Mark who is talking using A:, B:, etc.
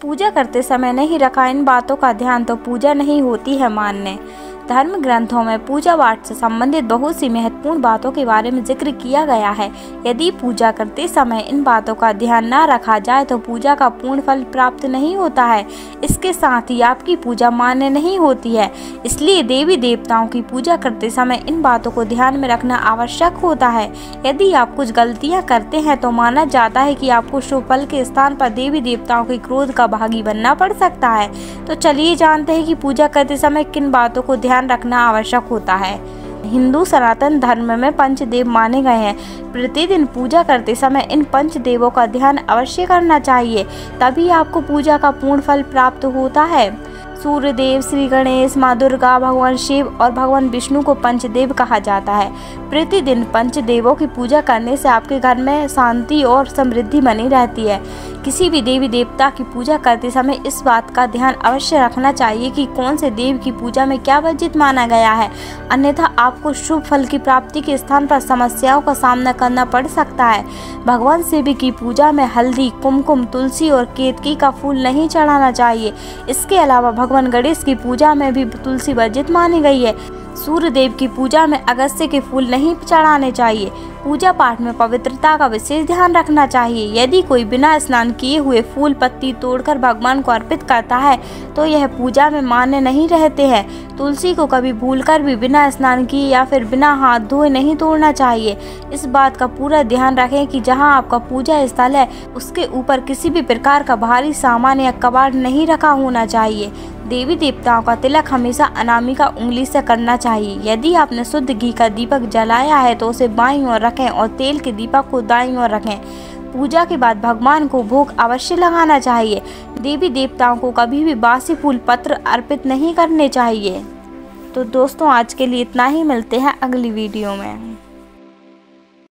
A: पूजा करते समय नहीं रखा इन बातों का ध्यान तो पूजा नहीं होती है मान्य। धर्म ग्रंथों में पूजा पाठ से संबंधित बहुत सी महत्वपूर्ण बातों के बारे में जिक्र किया गया है। यदि पूजा करते समय इन बातों का ध्यान न रखा जाए तो पूजा का पूर्ण फल प्राप्त नहीं होता है। इसके साथ ही आपकी पूजा मान्य नहीं होती है। इसलिए देवी देवताओं की पूजा करते समय इन बातों को ध्यान में रखना आवश्यक होता है। यदि आप कुछ गलतियां करते हैं तो माना जाता है कि आपको शुभ फल के स्थान पर देवी देवताओं के क्रोध का भागी बनना पड़ सकता है। तो चलिए जानते हैं कि पूजा करते समय किन बातों को ध्यान रखना आवश्यक होता है। हिंदू सनातन धर्म में पंचदेव माने गए हैं। प्रतिदिन पूजा करते समय इन पंचदेवों का ध्यान अवश्य करना चाहिए, तभी आपको पूजा का पूर्ण फल प्राप्त होता है। सूर्य देव, श्री गणेश, माँ दुर्गा, भगवान शिव और भगवान विष्णु को पंचदेव कहा जाता है। प्रतिदिन पंचदेवों की पूजा करने से आपके घर में शांति और समृद्धि बनी रहती है। किसी भी देवी देवता की पूजा करते समय इस बात का ध्यान अवश्य रखना चाहिए कि कौन से देव की पूजा में क्या वर्जित माना गया है, अन्यथा आपको शुभ फल की प्राप्ति के स्थान पर समस्याओं का सामना करना पड़ सकता है। भगवान शिव की पूजा में हल्दी, कुमकुम, तुलसी और केतकी का फूल नहीं चढ़ाना चाहिए। इसके अलावा भगवान गणेश की पूजा में भी तुलसी वर्जित मानी गई है। सूर्य देव की पूजा में अगस्त्य के फूल नहीं चढ़ाने चाहिए। पूजा पाठ में पवित्रता का विशेष ध्यान रखना चाहिए। यदि कोई बिना स्नान किए हुए फूल पत्ती तोड़कर भगवान को अर्पित करता है तो यह पूजा में मान्य नहीं रहते हैं। तुलसी को कभी भूलकर भी बिना स्नान किए या फिर बिना हाथ धोए नहीं तोड़ना चाहिए। इस बात का पूरा ध्यान रखें कि जहां आपका पूजा स्थल है उसके ऊपर किसी भी प्रकार का भारी सामान या कबाड़ नहीं रखा होना चाहिए। देवी देवताओं का तिलक हमेशा अनामिका उंगली से करना चाहिए। यदि आपने शुद्ध घी का दीपक जलाया है तो उसे बाईं ओर रखें और तेल के दीपक को दाईं ओर रखें। पूजा के बाद भगवान को भोग अवश्य लगाना चाहिए। देवी देवताओं को कभी भी बासी फूल पत्र अर्पित नहीं करने चाहिए। तो दोस्तों आज के लिए इतना ही, मिलते हैं अगली वीडियो में।